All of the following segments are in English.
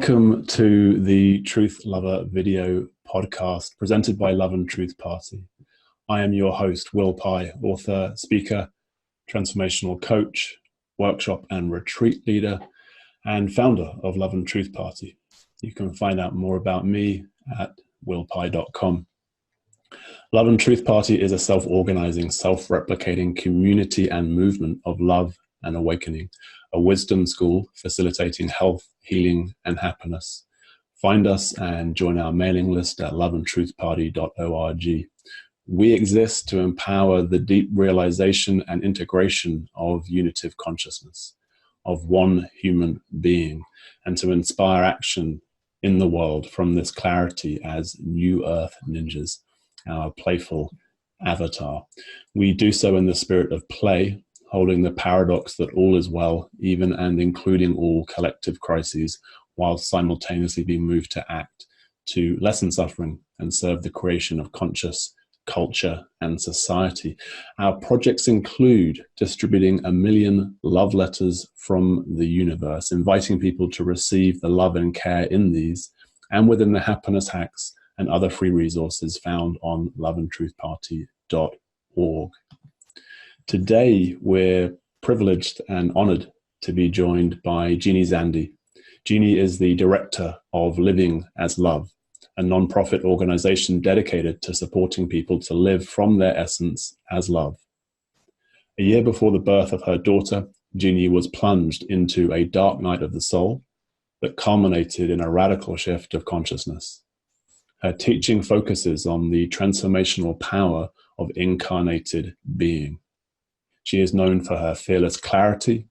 Welcome to the TruthLover video podcast presented by Love and Truth Party. I am your host, Will Pye, author, speaker, transformational coach, workshop and retreat leader, and founder of Love and Truth Party. You can find out more about me at willpye.com. Love and Truth Party is a self-organizing, self-replicating community and movement of love and awakening, a wisdom school facilitating health, healing, and happiness. Find us and join our mailing list at loveandtruthparty.org. We exist to empower the deep realization and integration of unitive consciousness, of one human being, and to inspire action in the world from this clarity as New Earth ninjas, our playful avatar. We do so in the spirit of play, holding the paradox that all is well, even and including all collective crises, while simultaneously being moved to act, to lessen suffering and serve the creation of conscious culture and society. Our projects include distributing 1 million love letters from the universe, inviting people to receive the love and care in these, and within the happiness hacks and other free resources found on loveandtruthparty.org. Today, we're privileged and honored to be joined by Jeannie Zandi. Jeannie is the director of Living as Love, a non-profit organization dedicated to supporting people to live from their essence as love. A year before the birth of her daughter, Jeannie was plunged into a dark night of the soul that culminated in a radical shift of consciousness. Her teaching focuses on the transformational power of incarnated being. She is known for her fearless clarity,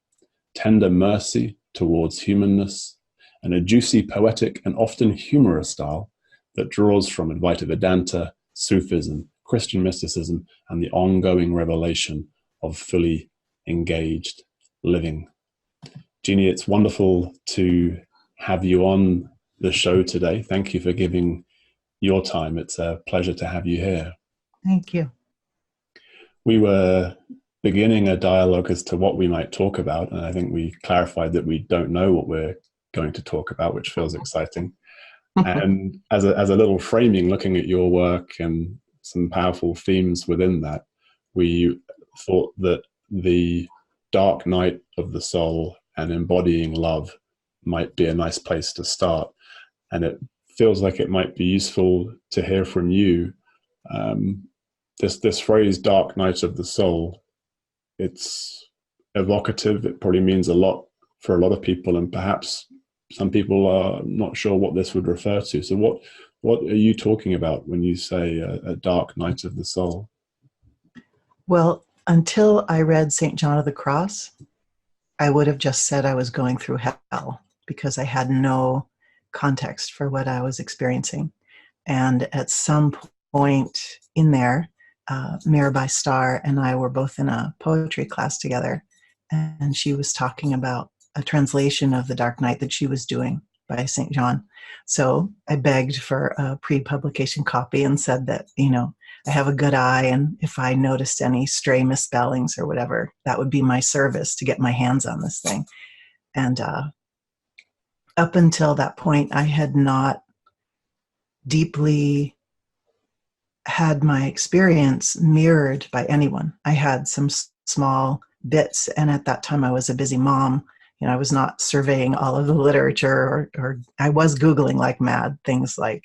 tender mercy towards humanness, and a juicy, poetic, and often humorous style that draws from Advaita Vedanta, Sufism, Christian mysticism, and the ongoing revelation of fully engaged living. Jeannie, it's wonderful to have you on the show today. Thank you for giving your time. It's a pleasure to have you here. Thank you. We were beginning a dialogue as to what we might talk about, and I think we clarified that we don't know what we're going to talk about, which feels exciting. And as a little framing, looking at your work and some powerful themes within that, we thought that the dark night of the soul and embodying love might be a nice place to start. And it feels like it might be useful to hear from you. This phrase, dark night of the soul, it's evocative. It probably means a lot for a lot of people, and perhaps some people are not sure what this would refer to. So what are you talking about when you say a dark night of the soul? Well, until I read St. John of the Cross, I would have just said I was going through hell because I had no context for what I was experiencing. And at some point in there, Mirabai Starr and I were both in a poetry class together, and she was talking about a translation of The Dark Night that she was doing by St. John. So I begged for a pre-publication copy and said that, I have a good eye, and if I noticed any stray misspellings or whatever, that would be my service to get my hands on this thing. And up until that point, I had not deeply had my experience mirrored by anyone. I had some small bits, and at that time I was a busy mom. I was not surveying all of the literature, or I was Googling like mad, things like,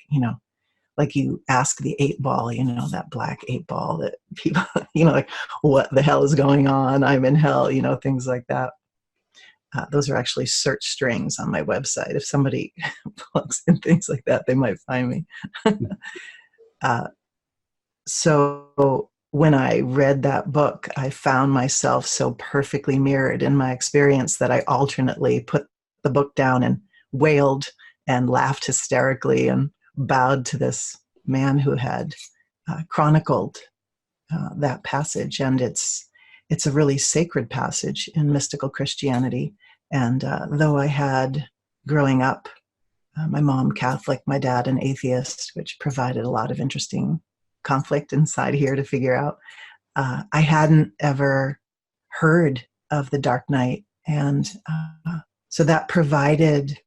like you ask the 8-ball, that black 8-ball that people, like, what the hell is going on? I'm in hell, things like that. Those are actually search strings on my website. If somebody plugs in things like that, they might find me. So when I read that book, I found myself so perfectly mirrored in my experience that I alternately put the book down and wailed and laughed hysterically and bowed to this man who had chronicled that passage. And it's a really sacred passage in mystical Christianity. And though I had, growing up, my mom Catholic, my dad an atheist, which provided a lot of interesting conflict inside here to figure out, I hadn't ever heard of the Dark Night. And so that provided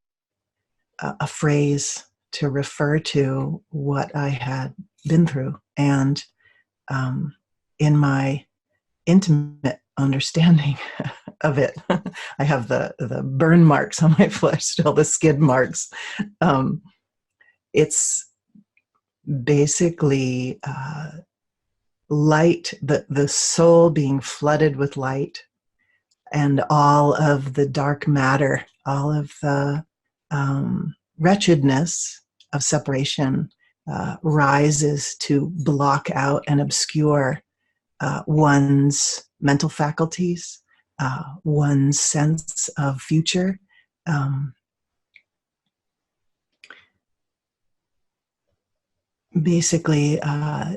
a phrase to refer to what I had been through. And in my intimate understanding of it, I have the burn marks on my flesh, still the skid marks. It's basically light, the soul being flooded with light, and all of the dark matter, all of the wretchedness of separation rises to block out and obscure one's mental faculties, one's sense of future. Basically,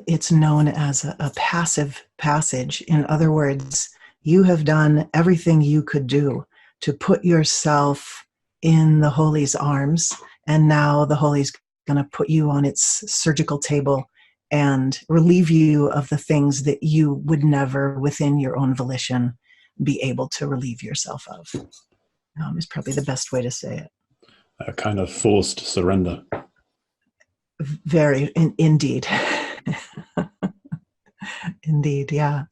it's known as a passive passage. In other words, you have done everything you could do to put yourself in the Holy's arms, and now the Holy's going to put you on its surgical table and relieve you of the things that you would never, within your own volition, be able to relieve yourself of. Is probably the best way to say it. A kind of forced surrender. Very, indeed. Indeed, yeah.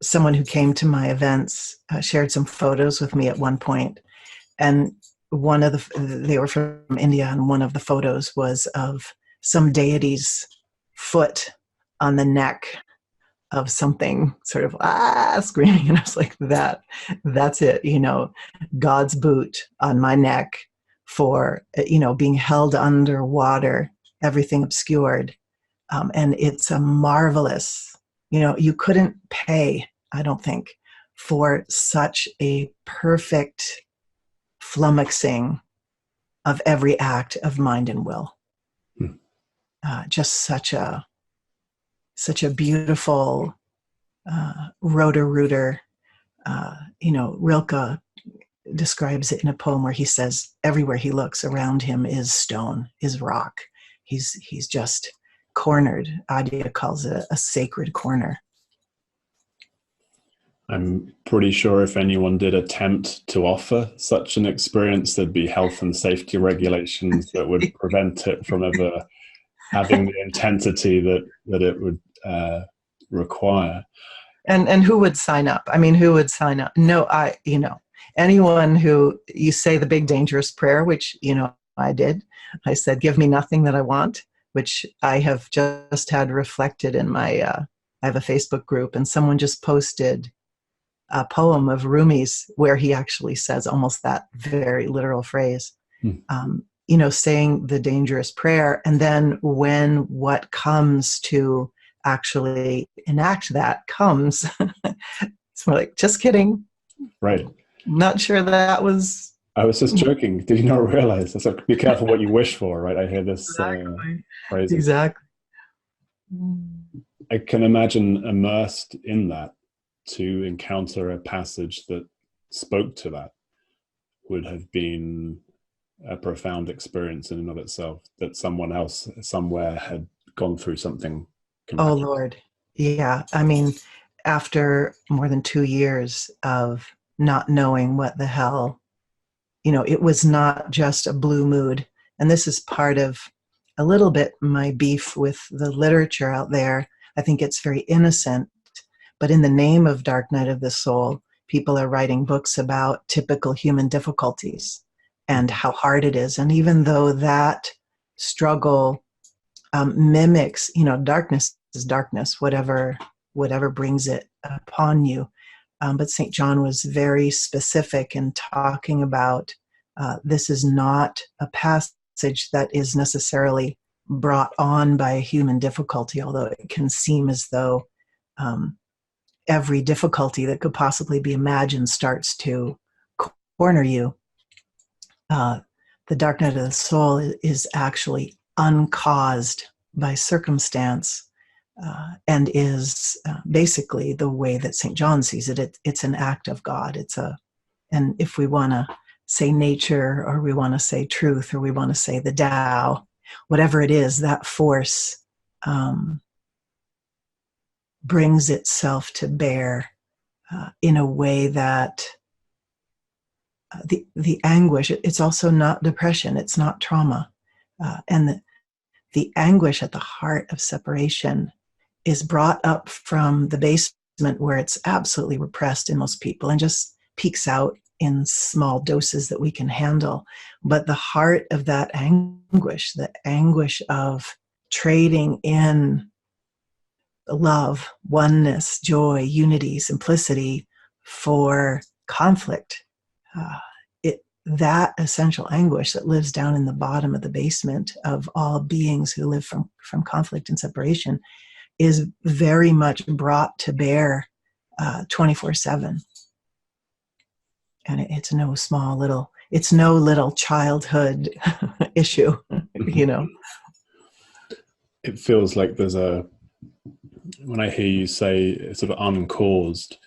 Someone who came to my events shared some photos with me at one point, and they were from India, and one of the photos was of some deity's foot on the neck of something, sort of screaming, and I was like, that's it, God's boot on my neck for being held underwater, everything obscured, and it's a marvelous, you couldn't pay, I don't think, for such a perfect flummoxing of every act of mind and will. Just such a beautiful rotor-rooter. Rilke describes it in a poem where he says everywhere he looks around him is stone, is rock. He's just cornered. Adya calls it a sacred corner. I'm pretty sure if anyone did attempt to offer such an experience, there'd be health and safety regulations that would prevent it from ever having the intensity that it would require. And who would sign up? I mean, who would sign up? No, anyone who, you say the big dangerous prayer, which, I did. I said, give me nothing that I want, which I have just had reflected in my, I have a Facebook group, and someone just posted a poem of Rumi's where he actually says almost that very literal phrase, saying the dangerous prayer. And then when what comes to actually enact that comes, it's more like, just kidding. Right. Not sure that was... I was just joking. Did you not realize? It's like, be careful what you wish for, right? I hear this phrase. Exactly. I can imagine immersed in that, to encounter a passage that spoke to that would have been a profound experience in and of itself, that someone else somewhere had gone through something compassionate. Oh, Lord. Yeah. I mean, after more than 2 years of not knowing what the hell, it was not just a blue mood. And this is part of a little bit my beef with the literature out there. I think it's very innocent, but in the name of Dark Night of the Soul, people are writing books about typical human difficulties and how hard it is. And even though that struggle mimics, darkness is darkness, whatever brings it upon you. But St. John was very specific in talking about this is not a passage that is necessarily brought on by a human difficulty, although it can seem as though every difficulty that could possibly be imagined starts to corner you. The Dark Night of the Soul is actually uncaused by circumstance, and is basically the way that St. John sees it. It's an act of God. And if we want to say nature, or we want to say truth, or we want to say the Tao, whatever it is, that force brings itself to bear in a way that the anguish. It's also not depression. It's not trauma. And the anguish at the heart of separation is brought up from the basement where it's absolutely repressed in most people and just peeks out in small doses that we can handle. But the heart of that anguish, the anguish of trading in love, oneness, joy, unity, simplicity for conflict, that essential anguish that lives down in the bottom of the basement of all beings who live from conflict and separation is very much brought to bear 24/7. And it's no little childhood issue, you know. It feels like when I hear you say it's sort of uncaused,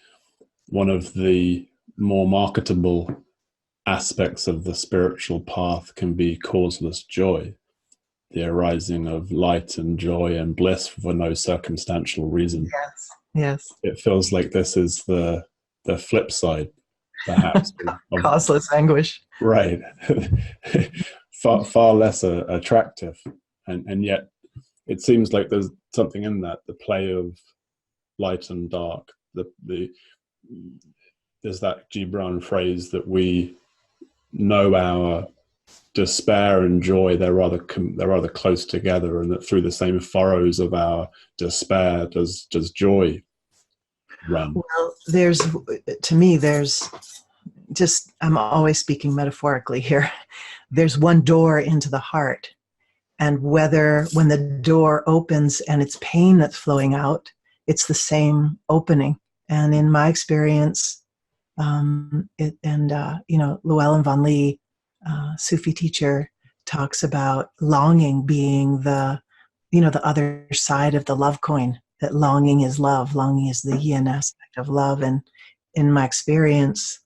one of the more marketable aspects of the spiritual path can be causeless joy, the arising of light and joy and bliss for no circumstantial reason. Yes. It feels like this is the flip side, perhaps. Causeless anguish. Right. far less attractive. And yet it seems like there's something in that, the play of light and dark. There's that Gibran phrase that we know our despair and joy, they're rather close together, and that through the same furrows of our despair does joy run. Well, I'm always speaking metaphorically here. There's one door into the heart, and when the door opens and it's pain that's flowing out, it's the same opening. And in my experience, Llewellyn Van Lee, Sufi teacher, talks about longing being the other side of the love coin, that longing is love. Longing is the yin aspect of love. And in my experience,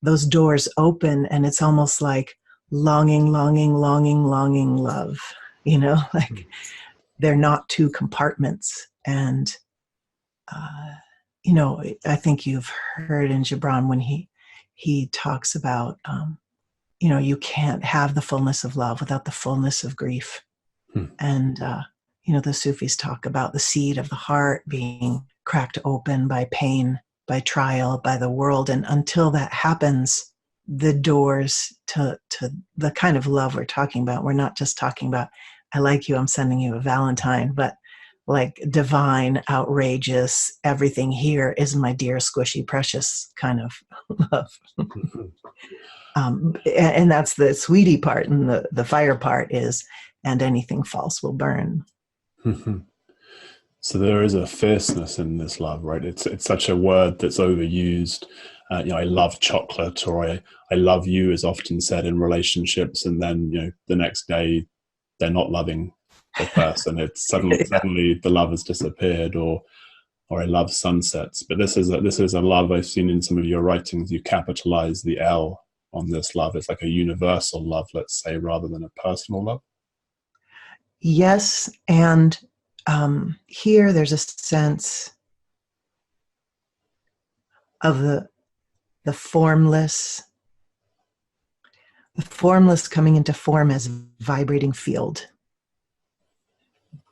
those doors open and it's almost like longing love, like they're not two compartments. And, I think you've heard in Gibran when he talks about, you can't have the fullness of love without the fullness of grief. And, the Sufis talk about the seed of the heart being cracked open by pain, by trial, by the world. And until that happens, the doors to the kind of love we're talking about, we're not just talking about, I like you, I'm sending you a Valentine, but like divine, outrageous, everything here is my dear, squishy, precious kind of love. And that's the sweetie part, and the fire part is, and anything false will burn. So there is a fierceness in this love, right? It's such a word that's overused. I love chocolate, or I love you is often said in relationships, and then the next day they're not loving the person. It's suddenly the love has disappeared, or I love sunsets. But this is a love I've seen in some of your writings. You capitalize the L on this love. It's like a universal love, let's say, rather than a personal love. Yes, and here there's a sense of the formless coming into form as vibrating field.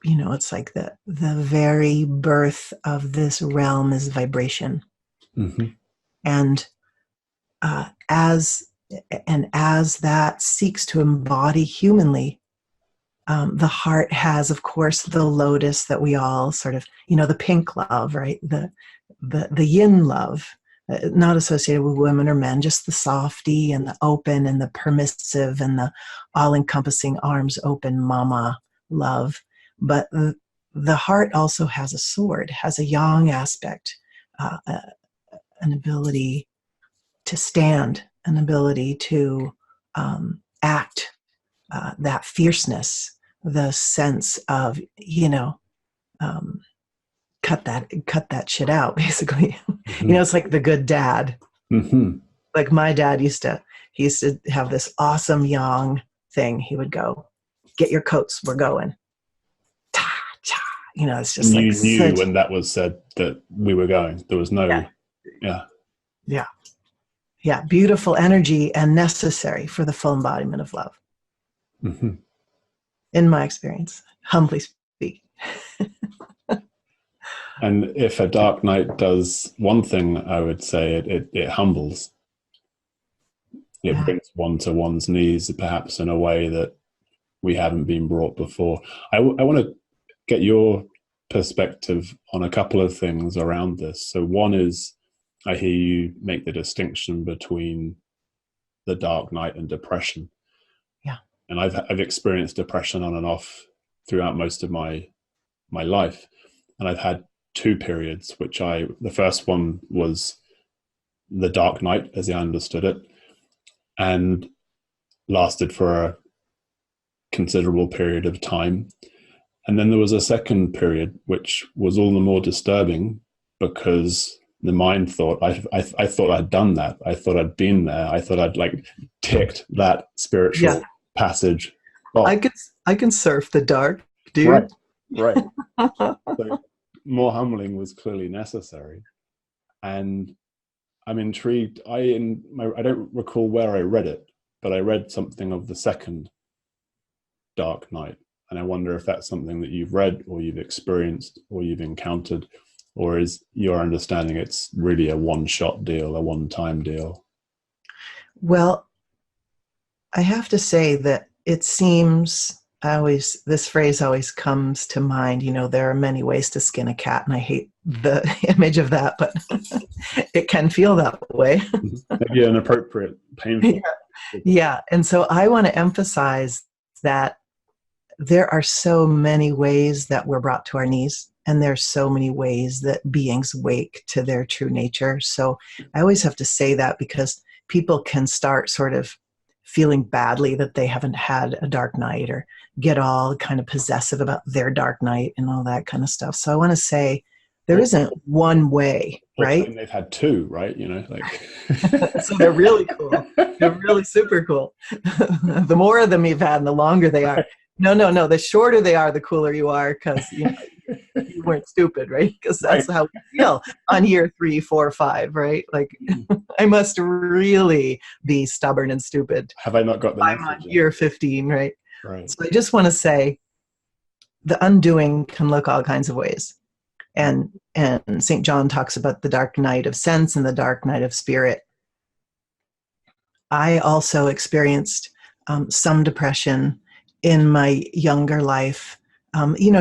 It's like the very birth of this realm is vibration. Mm-hmm. And as that seeks to embody humanly, the heart has, of course, the lotus that we all sort of, the pink love, right? The yin love, not associated with women or men, just the softy and the open and the permissive and the all-encompassing arms open mama love. But the heart also has a sword, has a yang aspect, an ability to stand, an ability to act, that fierceness, the sense of, cut that shit out, basically. Mm-hmm. It's like the good dad. Mm-hmm. Like my dad used to have this awesome yang thing. He would go, get your coats, we're going. It's just you knew when that was said that we were going. There was no, yeah. Yeah, beautiful energy and necessary for the full embodiment of love. Mm-hmm. In my experience, humbly speak. And if a dark night does one thing, I would say it humbles. It Yeah. brings one to one's knees, perhaps in a way that we haven't been brought before. I want to get your perspective on a couple of things around this. So one is, I hear you make the distinction between the dark night and depression. Yeah. And I've experienced depression on and off throughout most of my life. And I've had two periods, the first one was the dark night, as I understood it, and lasted for a considerable period of time. And then there was a second period, which was all the more disturbing because the mind thought, I thought I'd done that. I thought I'd been there. I thought I'd like ticked that spiritual passage off. I can surf the dark, Right, dude. right. So more humbling was clearly necessary. And I'm intrigued. I don't recall where I read it, but I read something of the second dark night. And I wonder if that's something that you've read or you've experienced or you've encountered, or is your understanding it's really a one-shot deal, a one-time deal? Well, I have to say that it seems this phrase always comes to mind, there are many ways to skin a cat, and I hate the image of that, but it can feel that way. Maybe an appropriate, painful. Yeah. And so I want to emphasize that there are so many ways that we're brought to our knees, and there's so many ways that beings wake to their true nature. So I always have to say that because people can start sort of feeling badly that they haven't had a dark night, or get all kind of possessive about their dark night and all that kind of stuff. So I want to say there isn't one way, right? They've had two, right? So they're really cool. They're really super cool. The more of them you've had and the longer they are. No. The shorter they are, the cooler you are, because you weren't stupid, right? Because that's how we feel on year 3, 4, 5, right? Like, I must really be stubborn and stupid. Have I not got the I'm message on year 15, right? Right. So I just want to say the undoing can look all kinds of ways. And St. John talks about the dark night of sense and the dark night of spirit. I also experienced some depression in my younger life.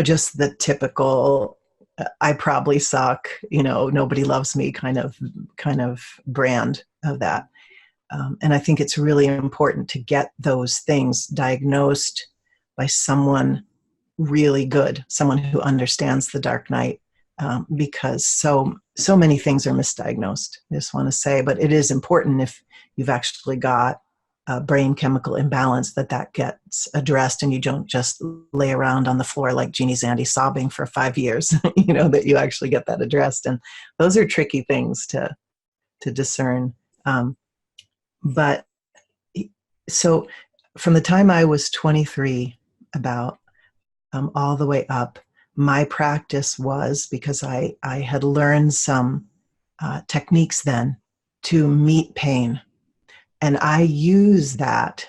Just the typical, I probably suck, nobody loves me kind of brand of that. And I think it's really important to get those things diagnosed by someone really good, someone who understands the dark night, because so many things are misdiagnosed. I just want to say, but it is important if you've actually got a brain chemical imbalance that gets addressed, and you don't just lay around on the floor like Jeannie Zandi sobbing for 5 years, that you actually get that addressed. And those are tricky things to discern. But so from the time I was 23, about all the way up, my practice was, because I had learned some techniques then to meet pain. And I use that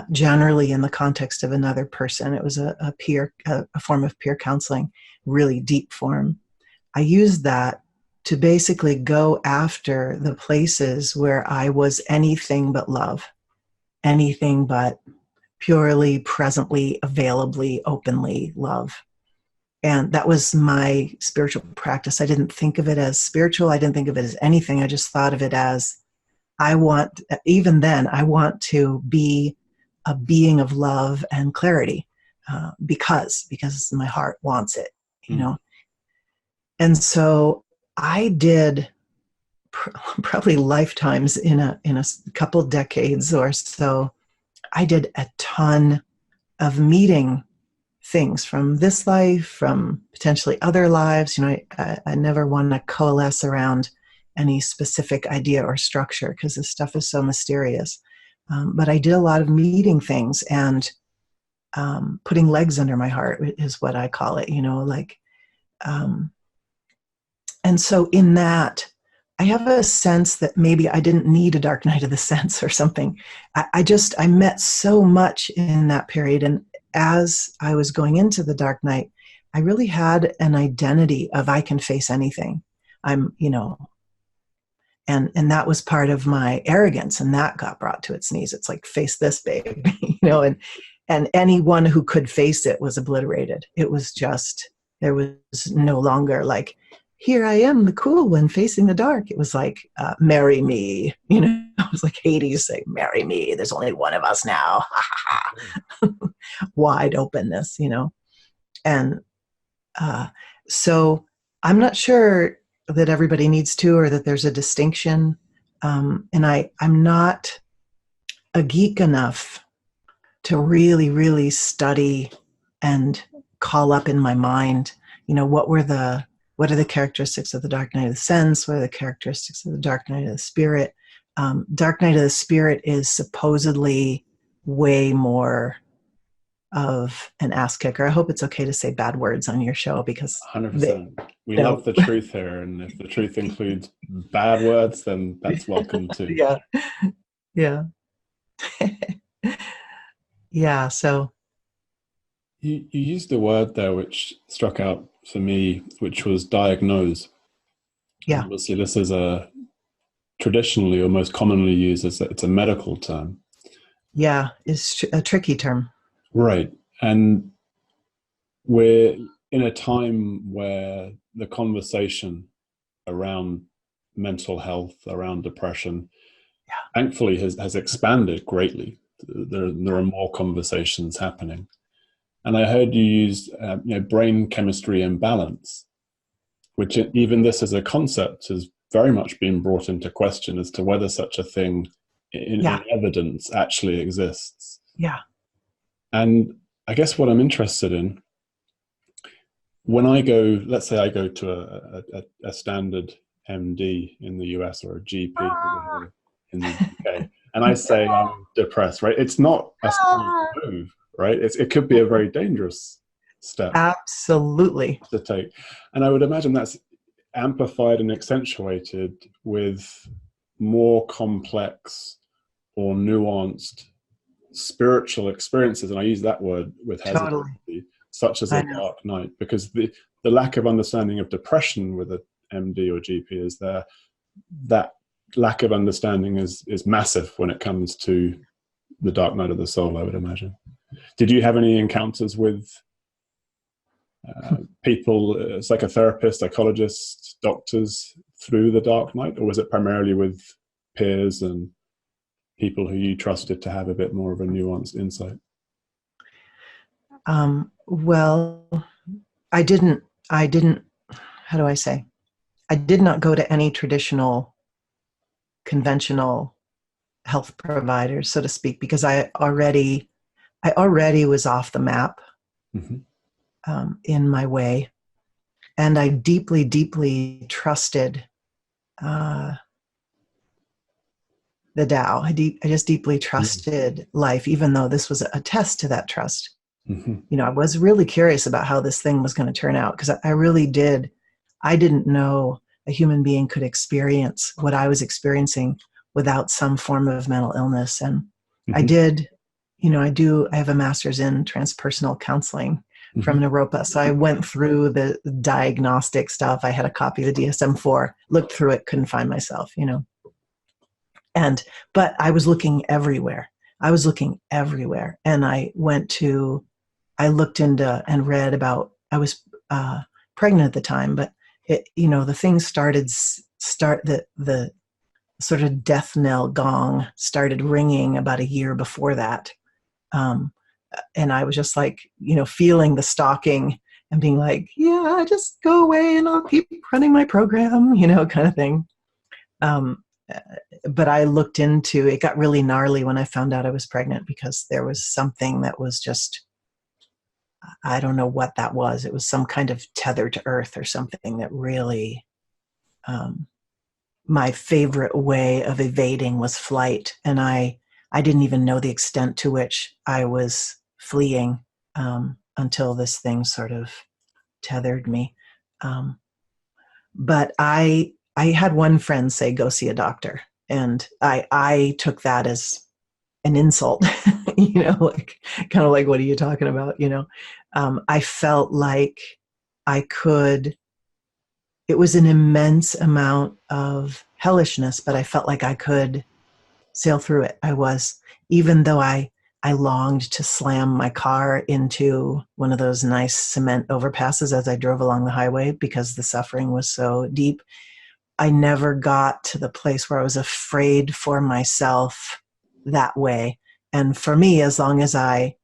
generally in the context of another person. It was a form of peer counseling, really deep form. I used that to basically go after the places where I was anything but love, anything but purely, presently, availably, openly love. And that was my spiritual practice. I didn't think of it as spiritual. I didn't think of it as anything. I just thought of it as, even then, I want to be a being of love and clarity, because my heart wants it, And so I did probably lifetimes in a couple decades or so. I did a ton of meeting things from this life, from potentially other lives. I never want to coalesce around any specific idea or structure because this stuff is so mysterious. But I did a lot of meeting things and putting legs under my heart is what I call it, and so in that, I have a sense that maybe I didn't need a dark night of the sense or something. I met so much in that period. And as I was going into the dark night, I really had an identity of I can face anything. I'm, and that was part of my arrogance, and that got brought to its knees. It's like, face this, babe, and anyone who could face it was obliterated. It was just, there was no longer like, here I am, the cool one facing the dark. It was like, marry me. It was like Hades saying, marry me. There's only one of us now. Wide openness, And so I'm not sure that everybody needs to, or that there's a distinction. And I'm not a geek enough to really, really study and call up in my mind, what are the characteristics of the dark night of the sense? What are the characteristics of the dark night of the spirit? Dark night of the spirit is supposedly way more of an ass kicker. I hope it's okay to say bad words on your show, because 100%. We love the truth here, and if the truth includes bad words, then that's welcome too. Yeah. Yeah. So you used a word there which struck out for me, which was diagnose. Yeah. And obviously, this is a traditionally or most commonly used as it's a medical term. Yeah, it's a tricky term. Right. And we're in a time where the conversation around mental health, around depression, thankfully has expanded greatly. There are more conversations happening. And I heard you use brain chemistry imbalance, which even this as a concept has very much been brought into question as to whether such a thing in evidence actually exists. Yeah. And I guess what I'm interested in, when I go, let's say I go to a standard MD in the US or a GP in the UK, and I say I'm depressed, right? It's not a small move, right? It could be a very dangerous step. Absolutely. To take. And I would imagine that's amplified and accentuated with more complex or nuanced spiritual experiences, and I use that word with hesitancy, such as a dark night, because the lack of understanding of depression with a MD or GP is there. That lack of understanding is massive when it comes to the dark night of the soul, I would imagine. Did you have any encounters with people, psychotherapists, psychologists, doctors through the dark night, or was it primarily with peers and people who you trusted to have a bit more of a nuanced insight? Well, I didn't, how do I say? I did not go to any traditional, conventional health providers, so to speak, because I already was off the map in my way. And I deeply, deeply trusted the Tao. I just deeply trusted life, even though this was a test to that trust. I was really curious about how this thing was going to turn out, because I really did. I didn't know a human being could experience what I was experiencing without some form of mental illness. And I did, I have a master's in transpersonal counseling from Naropa. So I went through the diagnostic stuff. I had a copy of the DSM-4, looked through it, couldn't find myself, but I was looking everywhere. And I looked into and read about, I was pregnant at the time, but the things the sort of death knell gong started ringing about a year before that. And I was just like, feeling the stalking and being like, yeah, just go away and I'll keep running my program, kind of thing. But I looked into, it got really gnarly when I found out I was pregnant, because there was something that was just, I don't know what that was. It was some kind of tether to earth or something that really, my favorite way of evading was flight. And I didn't even know the extent to which I was fleeing until this thing sort of tethered me. But I I had one friend say, go see a doctor. And I took that as an insult, like kind of like, what are you talking about? I felt like it was an immense amount of hellishness, but I felt like I could sail through it. Even though I longed to slam my car into one of those nice cement overpasses as I drove along the highway because the suffering was so deep. I never got to the place where I was afraid for myself that way. And for me, as long as I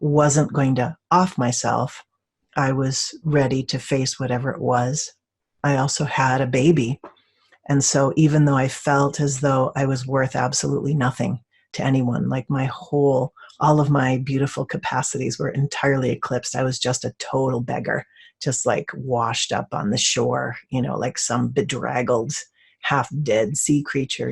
wasn't going to off myself, I was ready to face whatever it was. I also had a baby. And so even though I felt as though I was worth absolutely nothing to anyone, like all of my beautiful capacities were entirely eclipsed. I was just a total beggar, just like washed up on the shore, like some bedraggled, half-dead sea creature,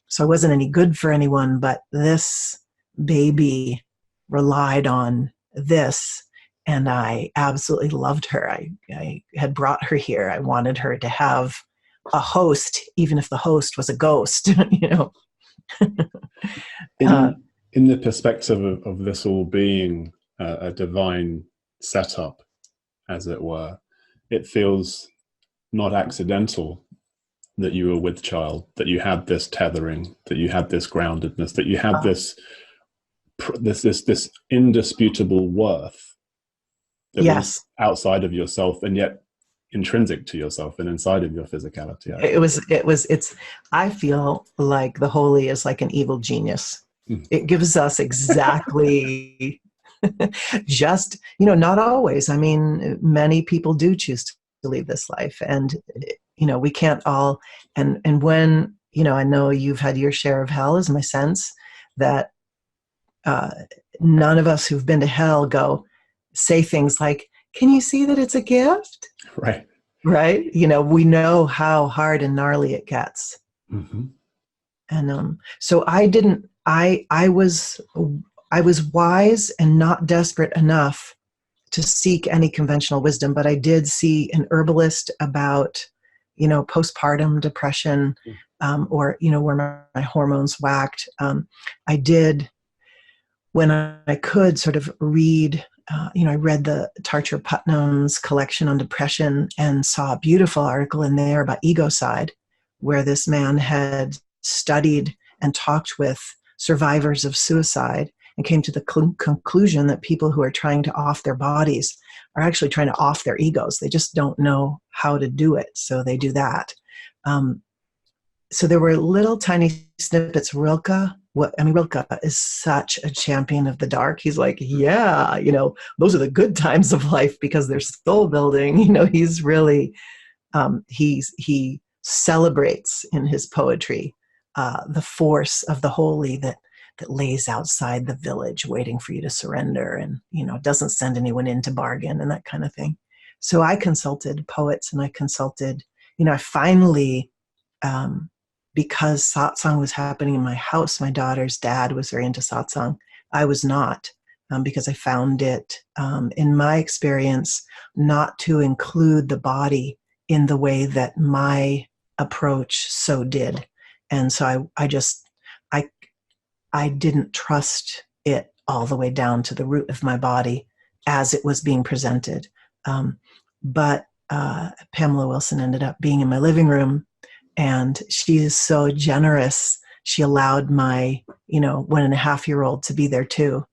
So I wasn't any good for anyone, but this baby relied on this, and I absolutely loved her. I had brought her here. I wanted her to have a host, even if the host was a ghost, In the perspective of this all being a divine setup, as it were, it feels not accidental that you were with child, that you had this tethering, that you had this groundedness, that you had this indisputable worth that yes, was outside of yourself and yet intrinsic to yourself and inside of your physicality. I feel like the holy is like an evil genius. Mm. It gives us exactly just, not always. I mean, many people do choose to leave this life, and, we can't all, and when, I know you've had your share of hell, is my sense that none of us who've been to hell say things like, can you see that it's a gift? Right. Right? We know how hard and gnarly it gets. Mm-hmm. And so I was wise and not desperate enough to seek any conventional wisdom, but I did see an herbalist about, postpartum depression, or, where my hormones whacked. I did, when I could, sort of read, I read the Tarcher Putnam's collection on depression and saw a beautiful article in there about egocide, where this man had studied and talked with survivors of suicide and came to the conclusion that people who are trying to off their bodies are actually trying to off their egos. They just don't know how to do it, so they do that. So there were little tiny snippets. Rilke is such a champion of the dark. He's like, yeah, those are the good times of life because they're soul building. He's really, he celebrates in his poetry the force of the holy that lays outside the village waiting for you to surrender, and, doesn't send anyone in to bargain and that kind of thing. So I consulted poets, and I consulted, I finally, because satsang was happening in my house. My daughter's dad was very into satsang. I was not, because I found it, in my experience, not to include the body in the way that my approach so did. And so I didn't trust it all the way down to the root of my body as it was being presented. But Pamela Wilson ended up being in my living room, and she is so generous. She allowed my, 1.5-year-old to be there too.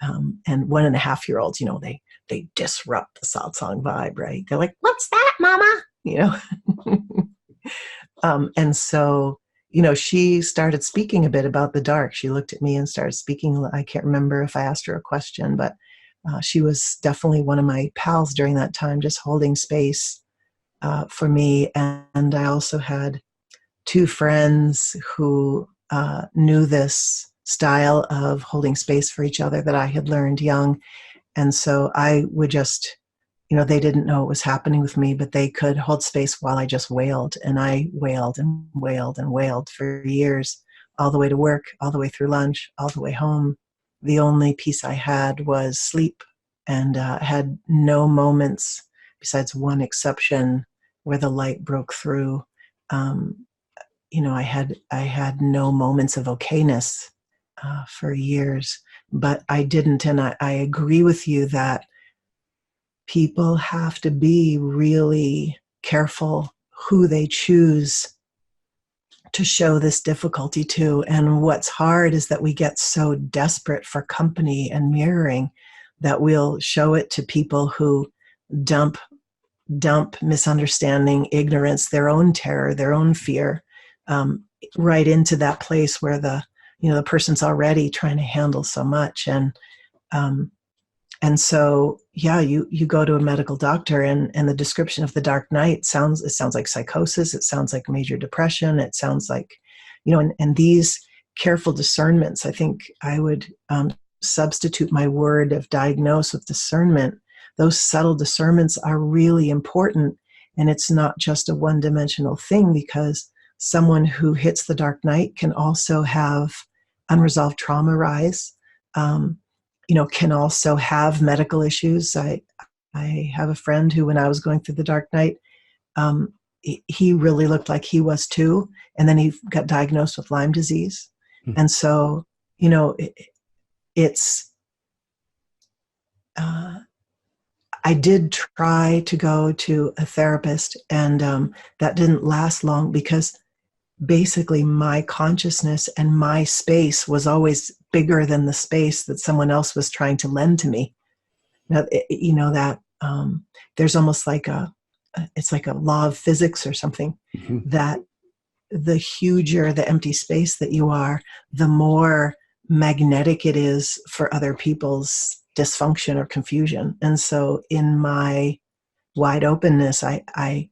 And 1.5-year-olds, they disrupt the satsang vibe, right? They're like, "What's that, mama?" And so, she started speaking a bit about the dark. She looked at me and started speaking. I can't remember if I asked her a question, but she was definitely one of my pals during that time, just holding space for me. And I also had 2 friends who knew this style of holding space for each other that I had learned young. And so I would just, they didn't know what was happening with me, but they could hold space while I just wailed. And I wailed and wailed and wailed for years, all the way to work, all the way through lunch, all the way home. The only peace I had was sleep, and had no moments, besides one exception where the light broke through. I had no moments of okayness for years, but I didn't. And I agree with you that people have to be really careful who they choose to show this difficulty to. And what's hard is that we get so desperate for company and mirroring that we'll show it to people who dump misunderstanding, ignorance, their own terror, their own fear, right into that place where the person's already trying to handle so much. And so, yeah, you go to a medical doctor, and the description of the dark night sounds like psychosis. It sounds like major depression. It sounds like, and these careful discernments, I think I would substitute my word of diagnose with discernment. Those subtle discernments are really important. And it's not just a one-dimensional thing, because someone who hits the dark night can also have unresolved trauma rise, can also have medical issues. I have a friend who, when I was going through the dark night, he really looked like he was too. And then he got diagnosed with Lyme disease. Mm-hmm. And so, it's, I did try to go to a therapist, and that didn't last long, because basically my consciousness and my space was always bigger than the space that someone else was trying to lend to me. Now, that there's almost like it's like a law of physics or something, mm-hmm. that the huger the empty space that you are, the more magnetic it is for other people's dysfunction or confusion. And so in my wide openness, I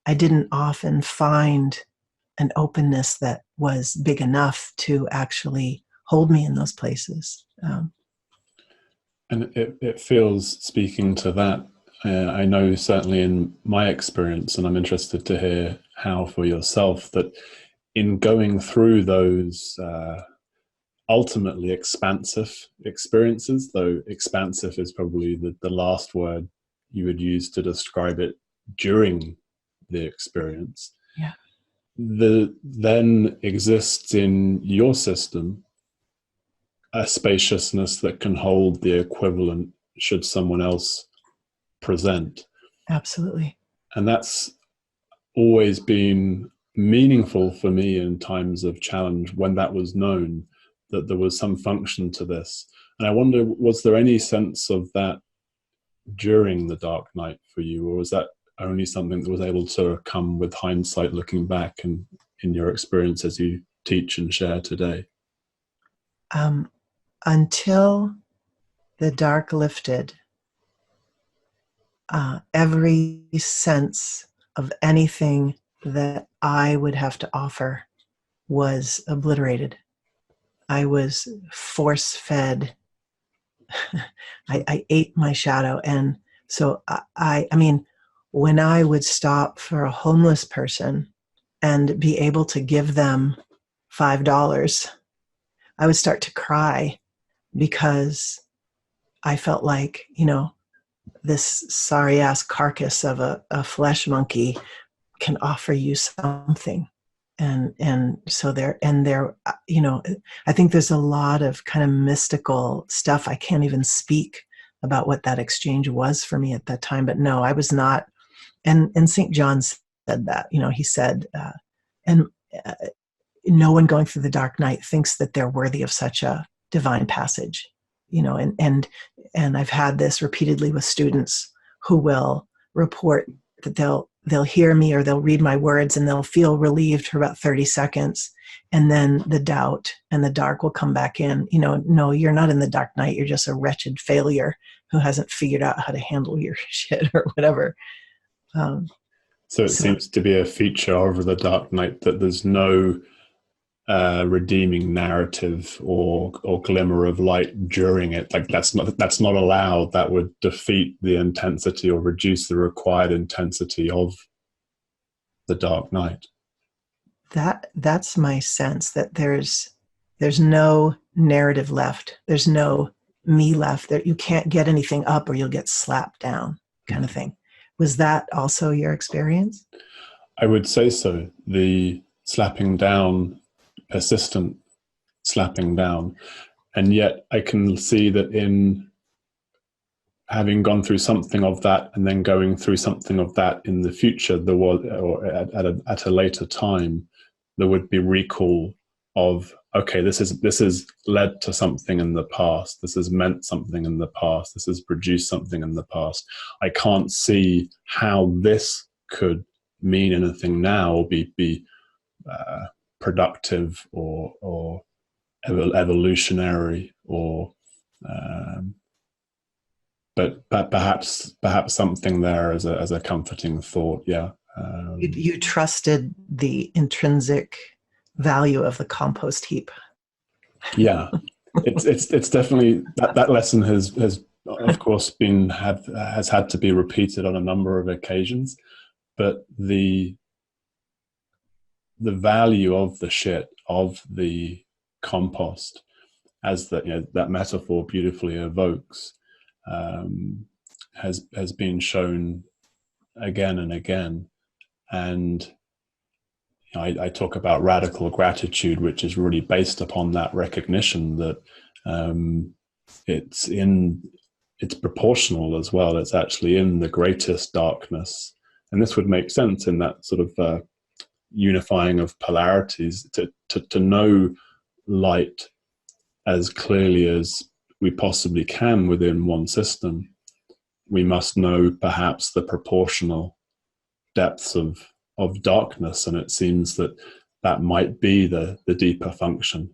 didn't often find an openness that was big enough to actually hold me in those places. And it feels, speaking to that, I know certainly in my experience, and I'm interested to hear how for yourself, that in going through those ultimately expansive experiences, though expansive is probably the last word you would use to describe it during the experience. Yeah. Then exists in your system a spaciousness that can hold the equivalent should someone else present. Absolutely. And that's always been meaningful for me in times of challenge, when that was known, that there was some function to this. And I wonder, was there any sense of that during the dark night for you, or was that only something that was able to come with hindsight, looking back and in your experience as you teach and share today? Until the dark lifted, every sense of anything that I would have to offer was obliterated. I was force-fed. I ate my shadow. And so I mean, when I would stop for a homeless person and be able to give them $5, I would start to cry, because I felt like, this sorry ass carcass of a flesh monkey can offer you something. And so there, I think there's a lot of kind of mystical stuff. I can't even speak about what that exchange was for me at that time, but no, I was not. And St. John said that, he said, no one going through the dark night thinks that they're worthy of such a divine passage, and I've had this repeatedly with students who will report that they'll hear me or they'll read my words and they'll feel relieved for about 30 seconds. And then the doubt and the dark will come back in. No, you're not in the dark night. You're just a wretched failure who hasn't figured out how to handle your shit or whatever. So it seems to be a feature of the dark night that there's no redeeming narrative or glimmer of light during it. Like that's not allowed. That would defeat the intensity or reduce the required intensity of the dark night. That's my sense, that there's no narrative left. There's no me left. There, you can't get anything up or you'll get slapped down, kind of thing. Was that also your experience? I would say so. The slapping down, persistent slapping down. And yet I can see that in having gone through something of that and then going through something of that in the future, there was, or at a later time, there would be recall of, okay, this has led to something in the past. This has meant something in the past. This has produced something in the past. I can't see how this could mean anything now, or be productive or evolutionary, or but perhaps something there as a comforting thought. Yeah. You trusted the intrinsic value of the compost heap. Yeah, it's definitely that lesson has of course has had to be repeated on a number of occasions, but the value of the shit, of the compost, as that metaphor beautifully evokes, has been shown again and again. And I talk about radical gratitude, which is really based upon that recognition that it's proportional as well. It's actually in the greatest darkness, and this would make sense in that sort of unifying of polarities. To know light as clearly as we possibly can within one system, we must know perhaps the proportional depths of darkness. And it seems that might be the deeper function,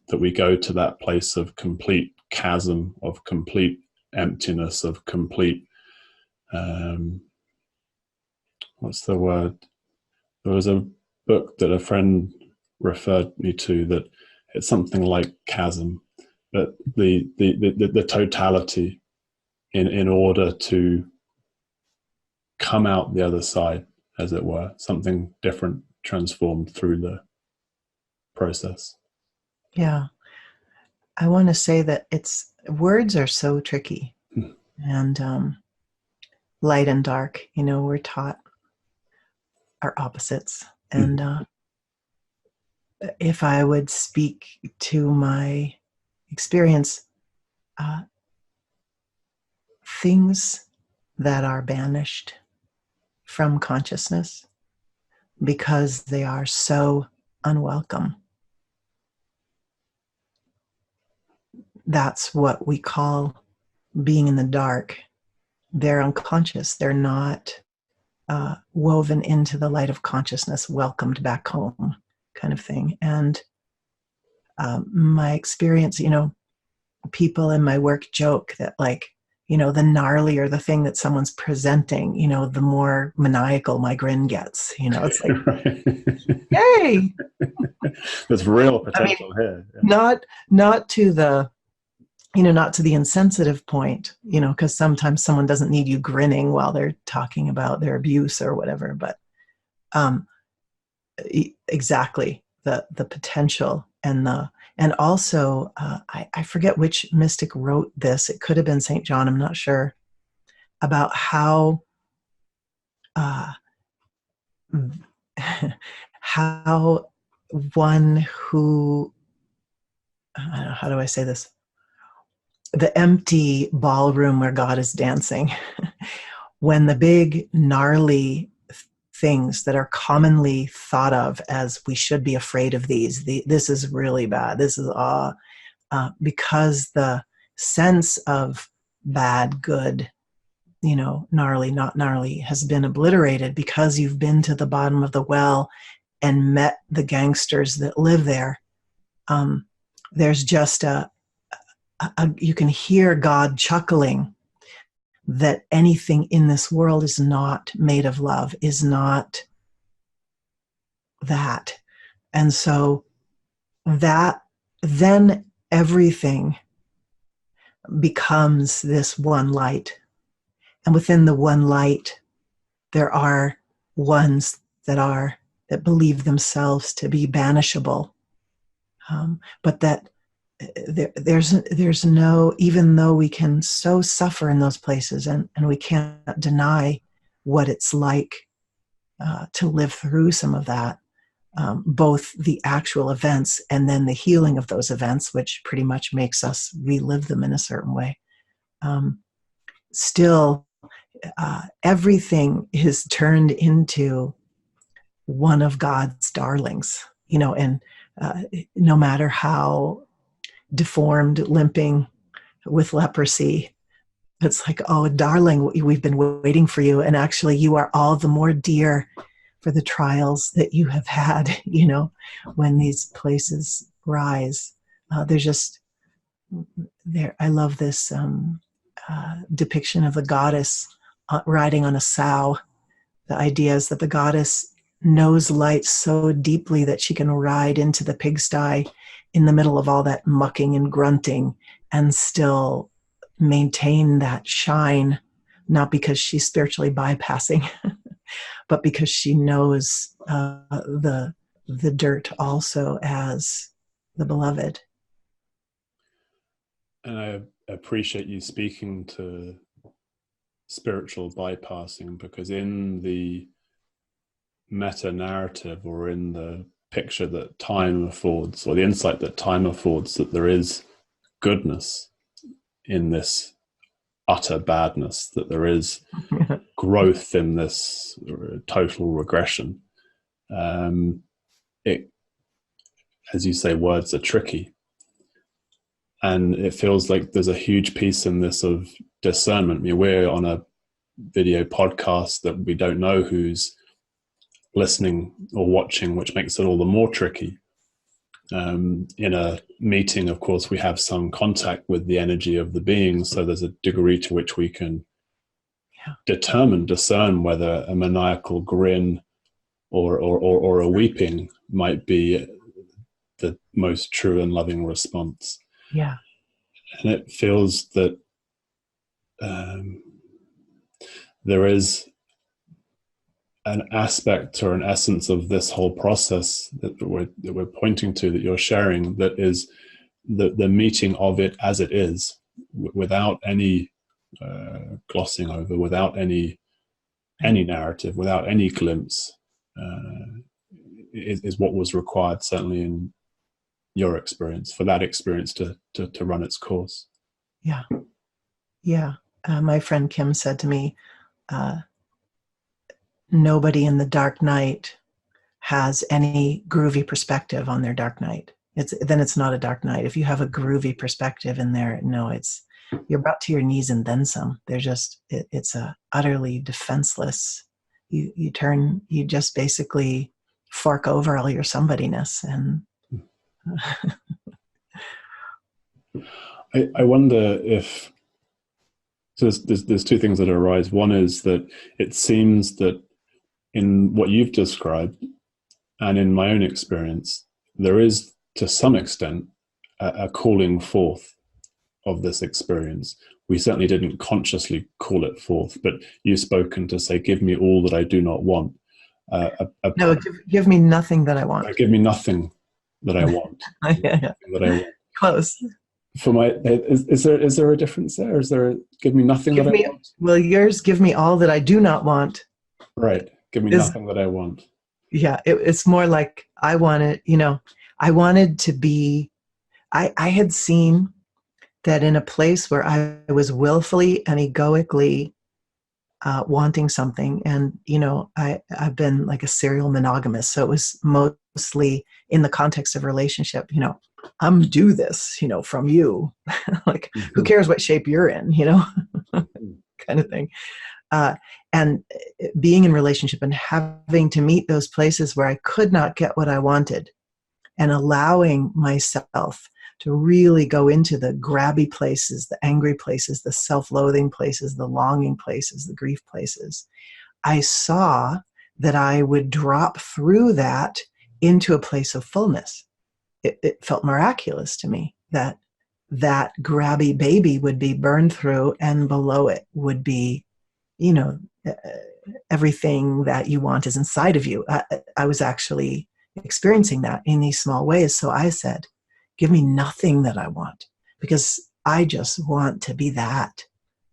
that we go to that place of complete chasm, of complete emptiness, of complete what's the word? There was a book that a friend referred me to that it's something like chasm, but the totality in order to come out the other side, as it were, something different transformed through the process. Yeah. I want to say that words are so tricky. And light and dark, we're taught are opposites. And if I would speak to my experience, things that are banished from consciousness because they are so unwelcome, that's what we call being in the dark. They're unconscious. They're not woven into the light of consciousness, welcomed back home, kind of thing. And my experience, people in my work joke that, like, the gnarlier the thing that someone's presenting, the more maniacal my grin gets. It's like, yay! There's real potential here. Yeah. Not to the not to the insensitive point, because sometimes someone doesn't need you grinning while they're talking about their abuse or whatever, but exactly the potential and also I forget which mystic wrote this. It could have been St. John, I'm not sure, about how how one who, I don't know, how do I say this? The empty ballroom where God is dancing, when the big gnarly things that are commonly thought of as we should be afraid of this is really bad, this is because the sense of bad, good, gnarly, not gnarly has been obliterated because you've been to the bottom of the well and met the gangsters that live there. There's just you can hear God chuckling that anything in this world is not made of love, is not that. And so that then everything becomes this one light. And within the one light, there are ones that believe themselves to be banishable. But that there's no, even though we can so suffer in those places and we can't deny what it's like to live through some of that, both the actual events and then the healing of those events, which pretty much makes us relive them in a certain way. Still, everything is turned into one of God's darlings, and no matter how deformed, limping with leprosy, it's like, oh, darling, we've been waiting for you. And actually, you are all the more dear for the trials that you have had, when these places rise. There's just, there. I love this depiction of the goddess riding on a sow. The idea is that the goddess knows light so deeply that she can ride into the pigsty in the middle of all that mucking and grunting and still maintain that shine, not because she's spiritually bypassing, but because she knows the dirt also as the beloved. And I appreciate you speaking to spiritual bypassing, because in the meta narrative, or in the picture that time affords, or the insight that time affords, that there is goodness in this utter badness, that there is growth in this total regression. It, as you say, words are tricky. And it feels like there's a huge piece in this of discernment. I mean, we're on a video podcast that we don't know who's listening or watching, which makes it all the more tricky. In a meeting, of course, we have some contact with the energy of the being, so there's a degree to which we can discern whether a maniacal grin or a weeping might be the most true and loving response. Yeah. And it feels that there is an aspect or an essence of this whole process that we're pointing to, that you're sharing, that is the meeting of it as it is, without any glossing over, without any narrative, without any glimpse, is what was required, certainly in your experience, for that experience to run its course. Yeah. Yeah. My friend Kim said to me, nobody in the dark night has any groovy perspective on their dark night. It's not a dark night. If you have a groovy perspective in there, no, you're brought to your knees and then some. It's a utterly defenseless. You just basically fork over all your somebodyness. And I wonder if, so there's two things that arise. One is that it seems that in what you've described, and in my own experience, there is, to some extent, a calling forth of this experience. We certainly didn't consciously call it forth, but you've spoken to say, give me all that I do not want. No, give me nothing that I want. Give me nothing that I want. Yeah. That I want. Close. For my, is there a difference there? Is there give me nothing that I want? Well, yours, give me all that I do not want. Right. Give me nothing that I want. Yeah. It's more like I wanted, I wanted to be, I had seen that in a place where I was willfully and egoically wanting something. And, I've been like a serial monogamous. So it was mostly in the context of relationship, I'm due this, from you. Like, who cares what shape you're in, kind of thing. And being in relationship and having to meet those places where I could not get what I wanted, and allowing myself to really go into the grabby places, the angry places, the self-loathing places, the longing places, the grief places. I saw that I would drop through that into a place of fullness. It felt miraculous to me that grabby baby would be burned through, and below it would be, everything that you want is inside of you. I was actually experiencing that in these small ways. So I said, give me nothing that I want, because I just want to be that.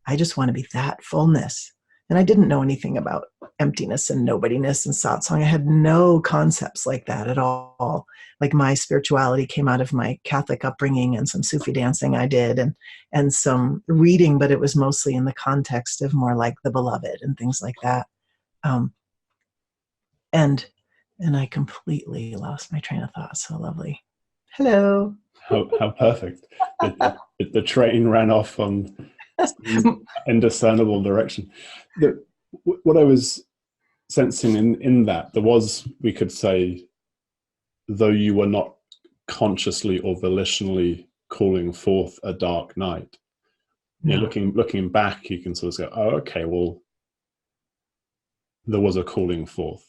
I just want to be that fullness. And I didn't know anything about emptiness and nobodiness and satsang. I had no concepts like that at all. Like my spirituality came out of my Catholic upbringing and some Sufi dancing I did, and some reading, but it was mostly in the context of more like the beloved and things like that. And I completely lost my train of thought. So lovely. Hello. How perfect. The train ran off on indiscernible direction. What I was sensing in that, there was, we could say, though you were not consciously or volitionally calling forth a dark night, No. you know, looking back, you can sort of go, oh, okay, well, there was a calling forth.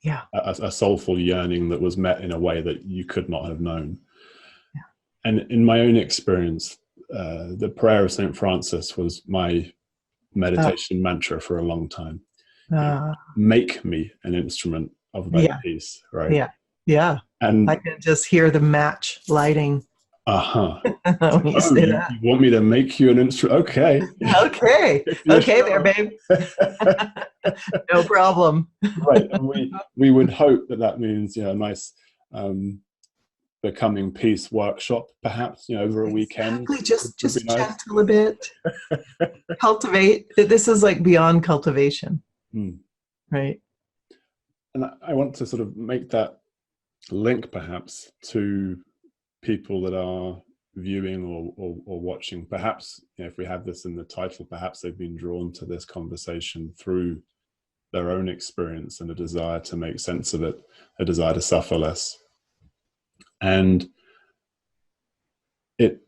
Yeah. A soulful yearning that was met in a way that you could not have known. Yeah. And in my own experience, the prayer of St. Francis was my meditation mantra for a long time. Make me an instrument of thy peace, right? Yeah. Yeah. And I can just hear the match lighting. When you say that. You want me to make you an instrument? Okay. Okay. Okay there, babe. No problem. Right. And we would hope that means, you know, a nice becoming peace workshop, perhaps, you know, over a weekend. Just nice. Gentle a bit. Cultivate. This is like beyond cultivation. Right. And I want to sort of make that link perhaps to people that are viewing or watching. Perhaps, you know, if we have this in the title, perhaps they've been drawn to this conversation through their own experience and a desire to make sense of it, a desire to suffer less. And it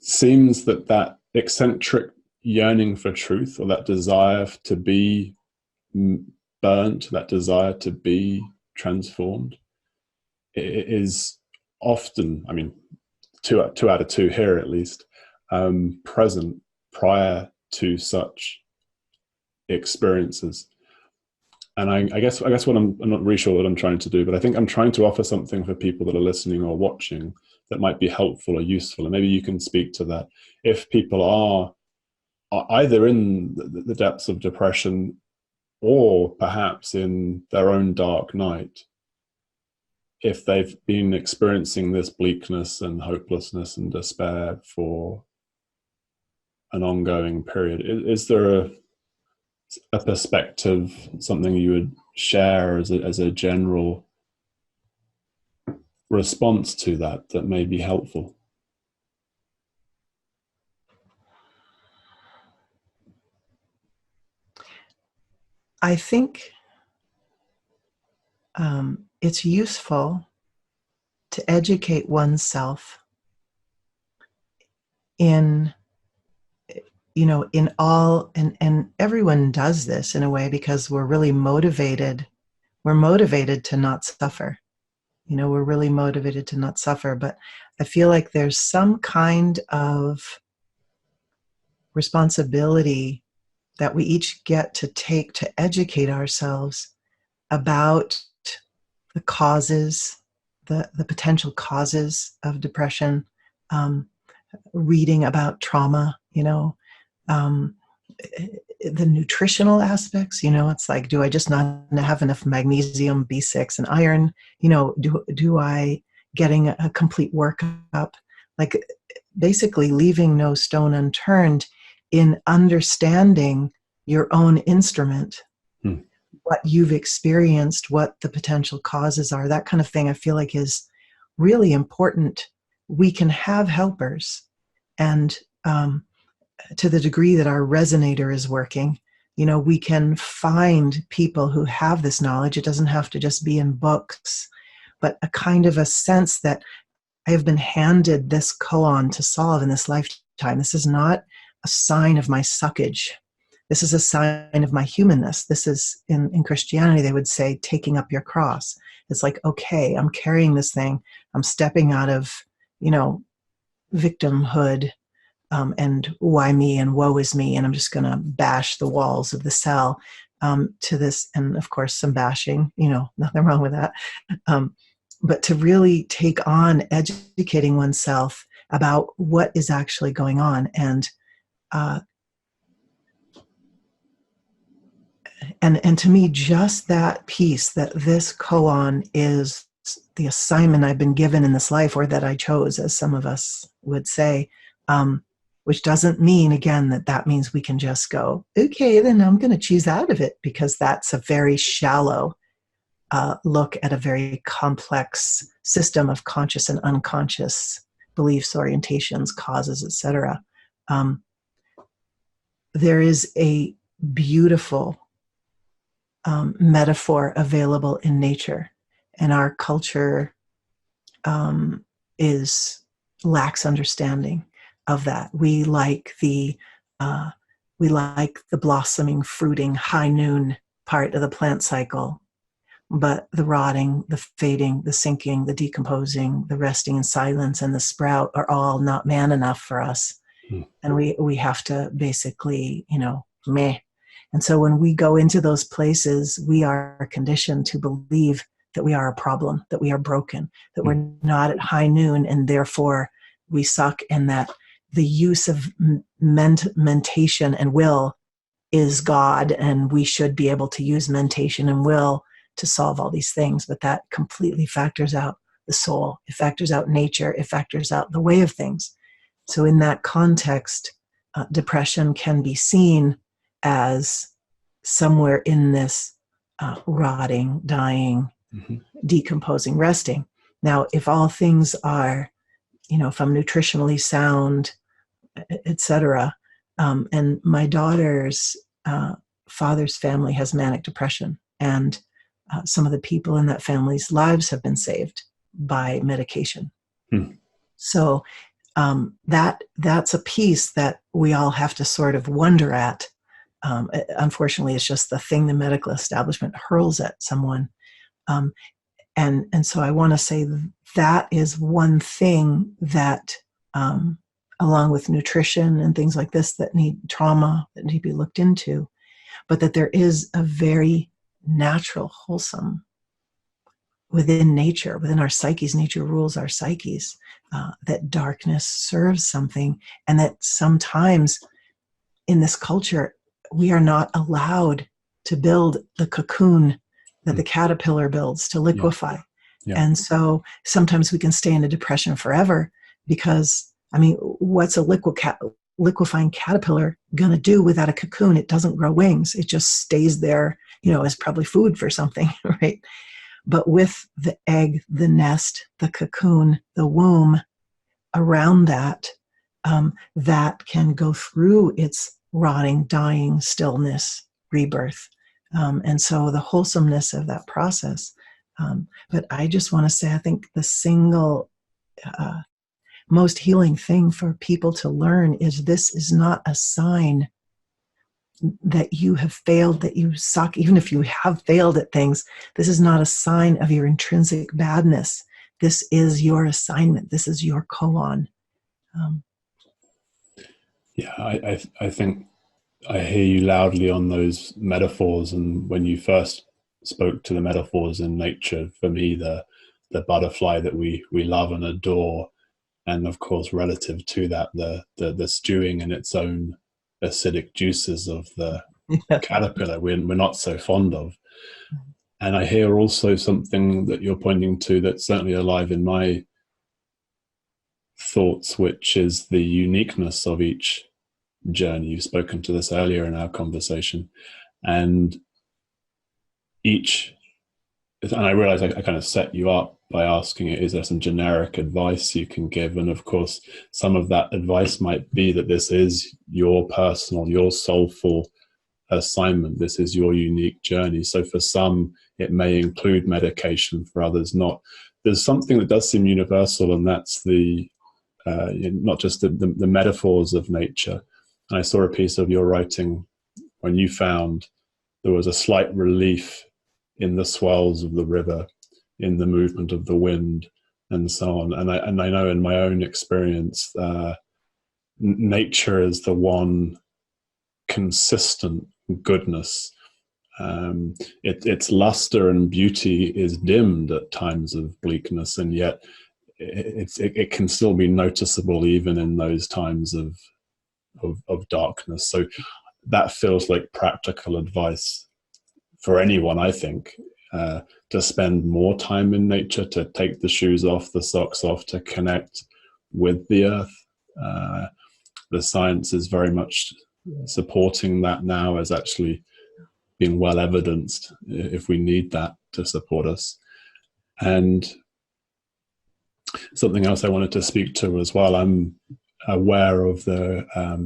seems that eccentric yearning for truth, or that desire to be burnt, that desire to be transformed, it is often, I mean, two out of two here at least, present prior to such experiences. And I guess what I'm not really sure what I'm trying to do, but I think I'm trying to offer something for people that are listening or watching that might be helpful or useful. And maybe you can speak to that. If people are either in the depths of depression or perhaps in their own dark night, if they've been experiencing this bleakness and hopelessness and despair for an ongoing period, is there a perspective, something you would share as a general response to that may be helpful? I think it's useful to educate oneself in, you know, in all, and everyone does this in a way because we're really motivated. We're motivated to not suffer. You know, we're really motivated to not suffer. But I feel like there's some kind of responsibility that we each get to take to educate ourselves about the causes, the potential causes of depression, reading about trauma, you know, the nutritional aspects, you know, it's like, do I just not have enough magnesium, B6 and iron? You know, do I getting a complete workup? Like basically leaving no stone unturned in understanding your own instrument, what you've experienced, what the potential causes are, that kind of thing I feel like is really important. We can have helpers, and to the degree that our resonator is working, you know, we can find people who have this knowledge. It doesn't have to just be in books, but a kind of a sense that I have been handed this koan to solve in this lifetime. This is not a sign of my suckage. This is a sign of my humanness. This is, in Christianity, they would say, taking up your cross. It's like, okay, I'm carrying this thing. I'm stepping out of, you know, victimhood and why me and woe is me. And I'm just going to bash the walls of the cell to this. And of course, some bashing, you know, nothing wrong with that. But to really take on educating oneself about what is actually going on. And And to me, just that piece, that this koan is the assignment I've been given in this life, or that I chose, as some of us would say, which doesn't mean, again, that means we can just go, okay, then I'm going to choose out of it, because that's a very shallow look at a very complex system of conscious and unconscious beliefs, orientations, causes, etc. There is a beautiful metaphor available in nature, and our culture lacks understanding of that. We like the blossoming, fruiting, high noon part of the plant cycle, but the rotting, the fading, the sinking, the decomposing, the resting in silence, and the sprout are all not man enough for us. And we have to basically, meh. And so when we go into those places, we are conditioned to believe that we are a problem, that we are broken, that we're not at high noon, and therefore we suck, and that the use of mentation and will is God, and we should be able to use mentation and will to solve all these things. But that completely factors out the soul. It factors out nature. It factors out the way of things. So in that context, depression can be seen as somewhere in this rotting, dying, decomposing, resting. Now, if all things are, if I'm nutritionally sound, etc., and my daughter's father's family has manic depression, and some of the people in that family's lives have been saved by medication. So that's a piece that we all have to sort of wonder at. Unfortunately, it's just the thing the medical establishment hurls at someone. And so I want to say that is one thing that, along with nutrition and things like this that need trauma, that need to be looked into, but that there is a very natural, wholesome within nature, within our psyches. Nature rules our psyches, that darkness serves something, and that sometimes in this culture, we are not allowed to build the cocoon that the caterpillar builds to liquefy. Yeah. And so sometimes we can stay in a depression forever because, what's a liquefying caterpillar going to do without a cocoon? It doesn't grow wings. It just stays there, as probably food for something, right? But with the egg, the nest, the cocoon, the womb around that, that can go through its rotting, dying, stillness, rebirth. And so the wholesomeness of that process. But I just want to say, I think the single most healing thing for people to learn is this is not a sign that you have failed, that you suck. Even if you have failed at things, this is not a sign of your intrinsic badness. This is your assignment. This is your koan. I think I hear you loudly on those metaphors. And when you first spoke to the metaphors in nature, for me, the butterfly that we love and adore, and of course, relative to that, the stewing in its own acidic juices of the caterpillar, we're not so fond of. And I hear also something that you're pointing to that's certainly alive in my thoughts, which is the uniqueness of each journey. You've spoken to this earlier in our conversation, and I realize I kind of set you up by asking, is there some generic advice you can give? And of course, some of that advice might be that this is your personal, your soulful assignment. This is your unique journey. So for some, it may include medication, for others not. There's something that does seem universal, and that's not just the metaphors of nature. And I saw a piece of your writing when you found there was a slight relief in the swells of the river, in the movement of the wind, and so on. And I know in my own experience, nature is the one consistent goodness. Its luster and beauty is dimmed at times of bleakness, and yet it can still be noticeable even in those times of darkness. So that feels like practical advice for anyone, I think, to spend more time in nature, to take the shoes off, the socks off, to connect with the earth. The science is very much supporting that now, as actually being well evidenced if we need that to support us. And something else I wanted to speak to as well, I'm aware of the, I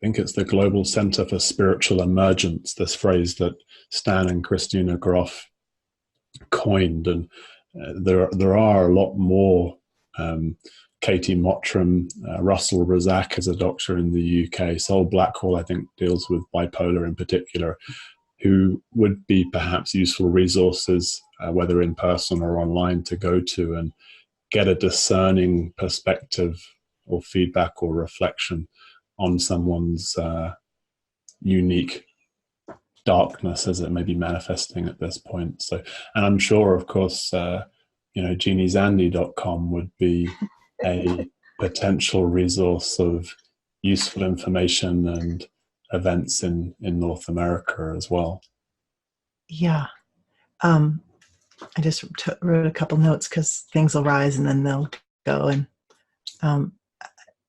think it's the Global Center for Spiritual Emergence, this phrase that Stan and Christina Groff coined. And there are a lot more. Katie Mottram, Russell Razak is a doctor in the UK, Sol Blackwell, I think, deals with bipolar in particular, who would be perhaps useful resources, whether in person or online, to go to and get a discerning perspective or feedback or reflection on someone's unique darkness as it may be manifesting at this point. So, and I'm sure, of course, JeannieZandi.com would be a potential resource of useful information and events in North America as well. Yeah. I just wrote a couple notes because things will rise and then they'll go. And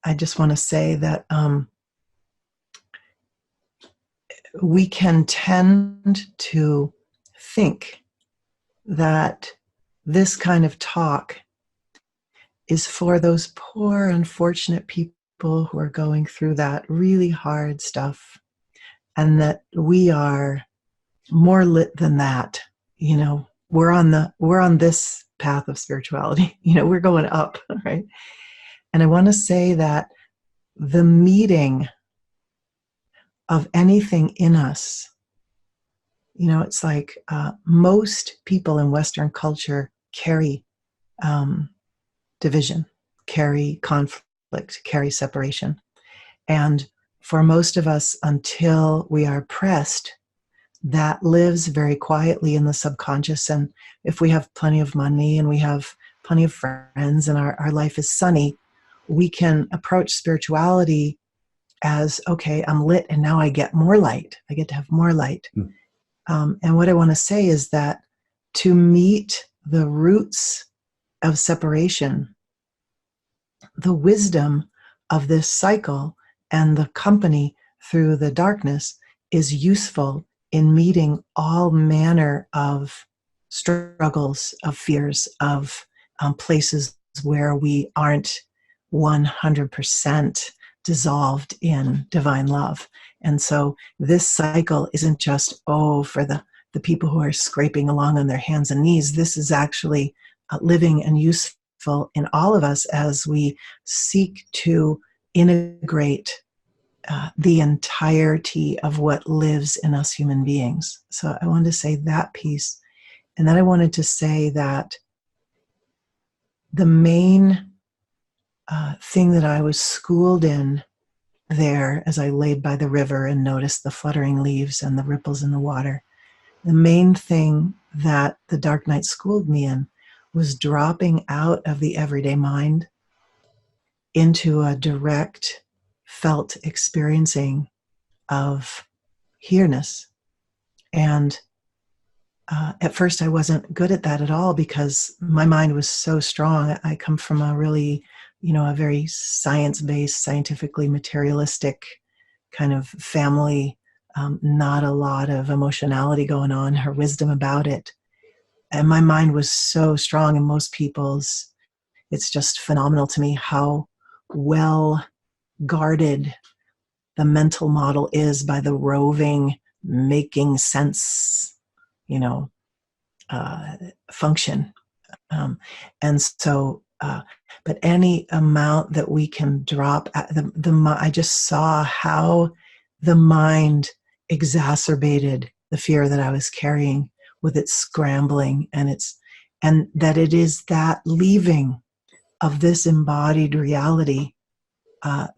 I just want to say that we can tend to think that this kind of talk is for those poor, unfortunate people who are going through that really hard stuff, and that we are more lit than that. We're on this path of spirituality. We're going up, right? And I want to say that the meeting of anything in us, it's like most people in Western culture carry division, carry conflict, carry separation. And for most of us, until we are pressed, that lives very quietly in the subconscious. And if we have plenty of money and we have plenty of friends and our life is sunny, we can approach spirituality as, okay, I'm lit and now I get more light. I get to have more light. And what I want to say is that to meet the roots of separation, the wisdom of this cycle and the company through the darkness is useful in meeting all manner of struggles, of fears, of places where we aren't 100% dissolved in divine love. And so this cycle isn't just, for the people who are scraping along on their hands and knees. This is actually living and useful in all of us as we seek to integrate the entirety of what lives in us human beings. So I wanted to say that piece. And then I wanted to say that the main thing that I was schooled in there as I laid by the river and noticed the fluttering leaves and the ripples in the water, the main thing that the dark night schooled me in was dropping out of the everyday mind into a direct felt experiencing of here-ness. And at first I wasn't good at that at all because my mind was so strong. I come from a really, a very science-based, scientifically materialistic kind of family, not a lot of emotionality going on, her wisdom about it. And my mind was so strong, and most people's, it's just phenomenal to me how well guarded the mental model is by the roving, making sense, function. And so, but any amount that we can drop, I just saw how the mind exacerbated the fear that I was carrying with its scrambling and that it is that leaving of this embodied reality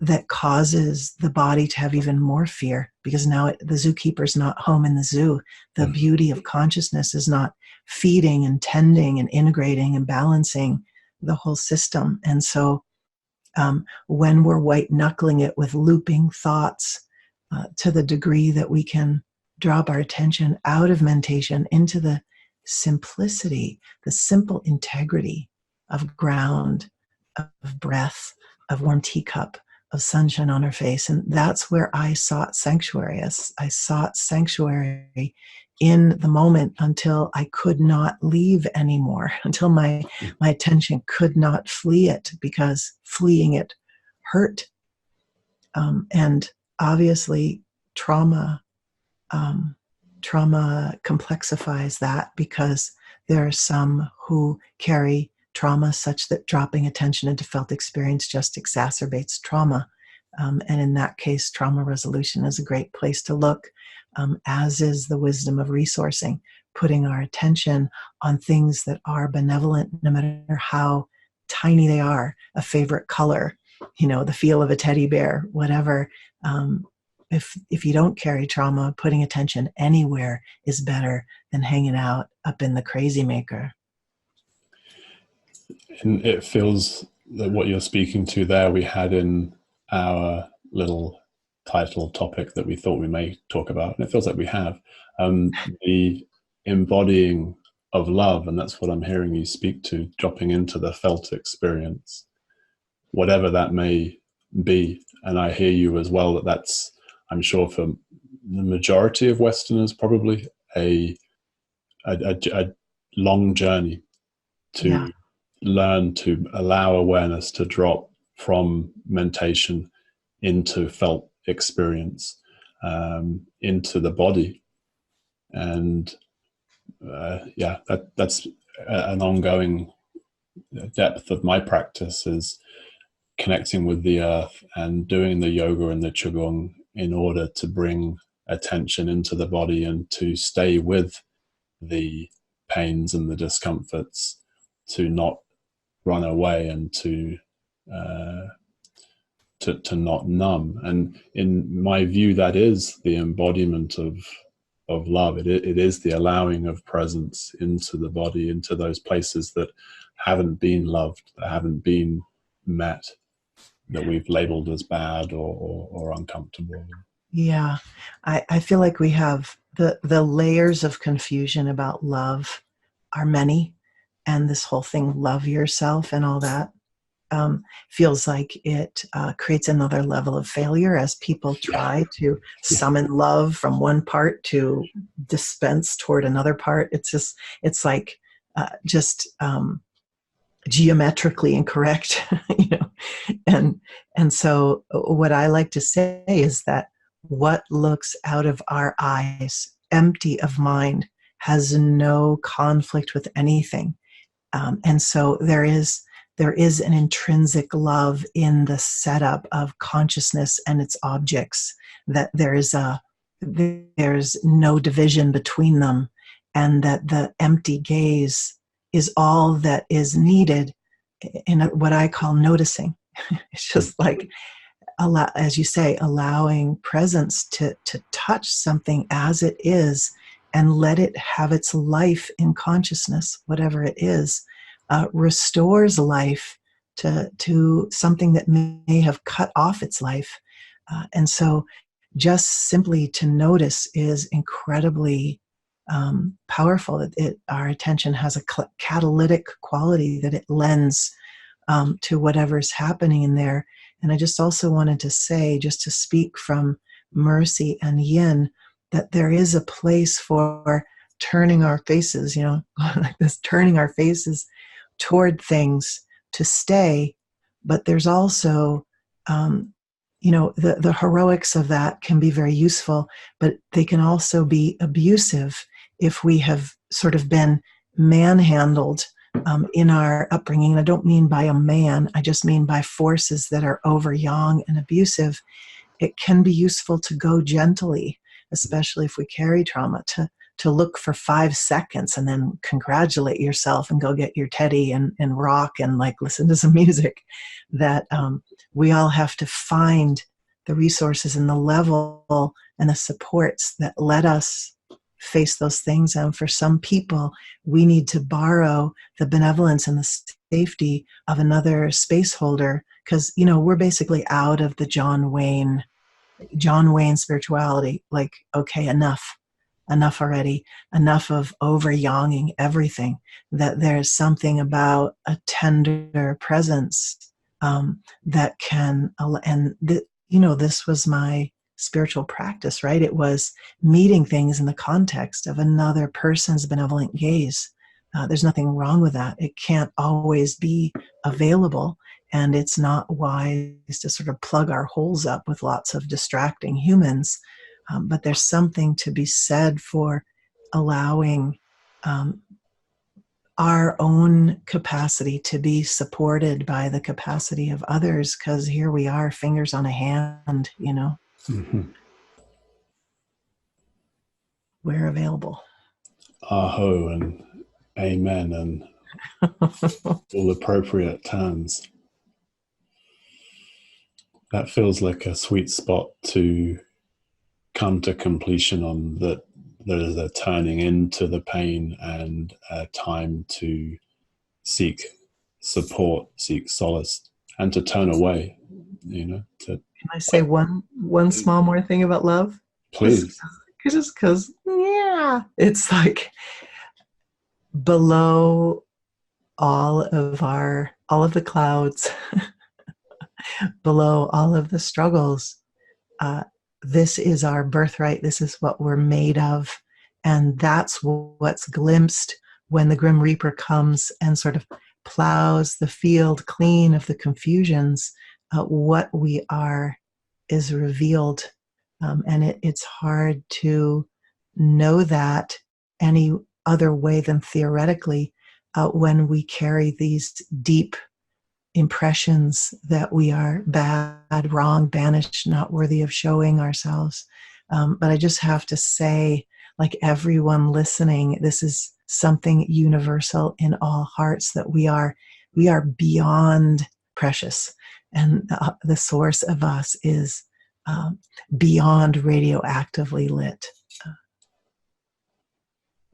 that causes the body to have even more fear, because now the zookeeper's not home in the zoo. The beauty of consciousness is not feeding and tending and integrating and balancing the whole system. And so when we're white knuckling it with looping thoughts, to the degree that we can drop our attention out of mentation into the simplicity, the simple integrity of ground, of breath, of warm teacup, of sunshine on our face. And that's where I sought sanctuary. I sought sanctuary in the moment until I could not leave anymore, until my attention could not flee it, because fleeing it hurt. And obviously trauma complexifies that, because there are some who carry trauma such that dropping attention into felt experience just exacerbates trauma. And in that case, trauma resolution is a great place to look, as is the wisdom of resourcing, putting our attention on things that are benevolent, no matter how tiny they are, a favorite color, the feel of a teddy bear, whatever. If you don't carry trauma, putting attention anywhere is better than hanging out up in the crazy maker. And it feels that what you're speaking to there, we had in our little title topic that we thought we may talk about, and it feels like we have, the embodying of love. And that's what I'm hearing you speak to, dropping into the felt experience, whatever that may be. And I hear you as well, that's, I'm sure for the majority of Westerners, probably a long journey to learn to allow awareness to drop from mentation into felt experience, into the body. And that's an ongoing depth of my practice, is connecting with the earth and doing the yoga and the qigong in order to bring attention into the body and to stay with the pains and the discomforts, to not run away and to not numb. And in my view, that is the embodiment of love. It is the allowing of presence into the body, into those places that haven't been loved, that haven't been met, that we've labeled as bad or uncomfortable. Yeah, I feel like we have the layers of confusion about love are many, and this whole thing, love yourself and all that, feels like it creates another level of failure as people try to summon love from one part to dispense toward another part. It's like geometrically incorrect, and so what I like to say is that what looks out of our eyes, empty of mind, has no conflict with anything, and so there is an intrinsic love in the setup of consciousness and its objects, that there's no division between them, and that the empty gaze is all that is needed in what I call noticing. It's just like, as you say, allowing presence to touch something as it is and let it have its life in consciousness, whatever it is, restores life to something that may have cut off its life. And so just simply to notice is incredibly powerful. Our attention has a catalytic quality that it lends to whatever's happening in there. And I just also wanted to say, just to speak from mercy and yin, that there is a place for turning our faces, like this, turning our faces toward things to stay. But there's also, the heroics of that can be very useful, but they can also be abusive if we have sort of been manhandled in our upbringing. And I don't mean by a man, I just mean by forces that are over young and abusive. It can be useful to go gently, especially if we carry trauma, to look for 5 seconds and then congratulate yourself and go get your teddy and rock and like listen to some music. That we all have to find the resources and the level and the supports that let us face those things. And for some people, we need to borrow the benevolence and the safety of another space holder, because we're basically out of the John Wayne spirituality. Like, okay, enough. enough already, enough of over-yawning everything, that there's something about a tender presence that can, this was my spiritual practice, right? It was meeting things in the context of another person's benevolent gaze. There's nothing wrong with that. It can't always be available, and it's not wise to sort of plug our holes up with lots of distracting humans. But there's something to be said for allowing our own capacity to be supported by the capacity of others, because here we are, fingers on a hand, Mm-hmm. We're available. Aho and amen and all appropriate terms. That feels like a sweet spot to come to completion on, that there is a turning into the pain and a time to seek support, seek solace, and to turn away, Can I say one small more thing about love? Please. Just because, yeah, it's like below all of the clouds, below all of the struggles, this is our birthright. This is what we're made of. And that's what's glimpsed when the Grim Reaper comes and sort of plows the field clean of the confusions. What we are is revealed. And it's hard to know that any other way than theoretically when we carry these deep impressions that we are bad, wrong, banished, not worthy of showing ourselves. But I just have to say, like everyone listening, this is something universal in all hearts, that we are beyond precious, and the source of us is beyond radioactively lit.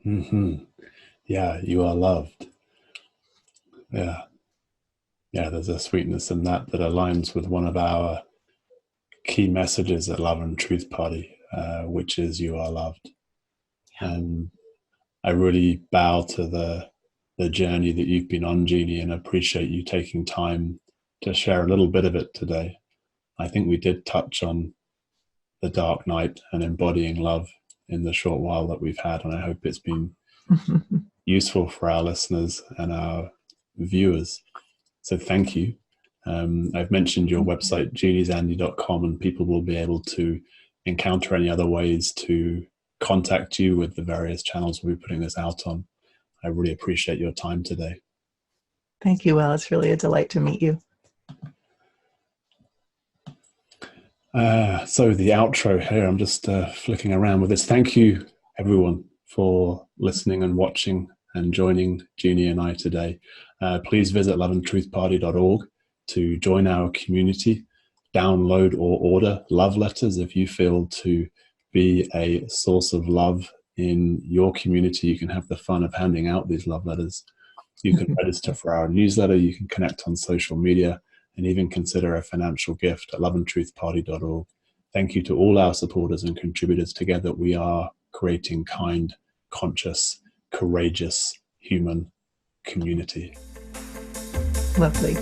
Mm-hmm. Yeah, you are loved. Yeah, there's a sweetness in that aligns with one of our key messages at Love and Truth Party, which is you are loved. And I really bow to the journey that you've been on, Jeannie, and appreciate you taking time to share a little bit of it today. I think we did touch on the dark night and embodying love in the short while that we've had, and I hope it's been useful for our listeners and our viewers. So thank you. I've mentioned your website, jeanniezandi.com, and people will be able to encounter any other ways to contact you with the various channels we'll be putting this out on. I really appreciate your time today. Thank you, Will. It's really a delight to meet you. So the outro here, I'm just flicking around with this. Thank you, everyone, for listening and watching and joining Jeannie and I today. Please visit loveandtruthparty.org to join our community, download or order love letters if you feel to be a source of love in your community. You can have the fun of handing out these love letters. You can register for our newsletter. You can connect on social media, and even consider a financial gift at loveandtruthparty.org. Thank you to all our supporters and contributors. Together we are creating kind, conscious, courageous, human community. Lovely.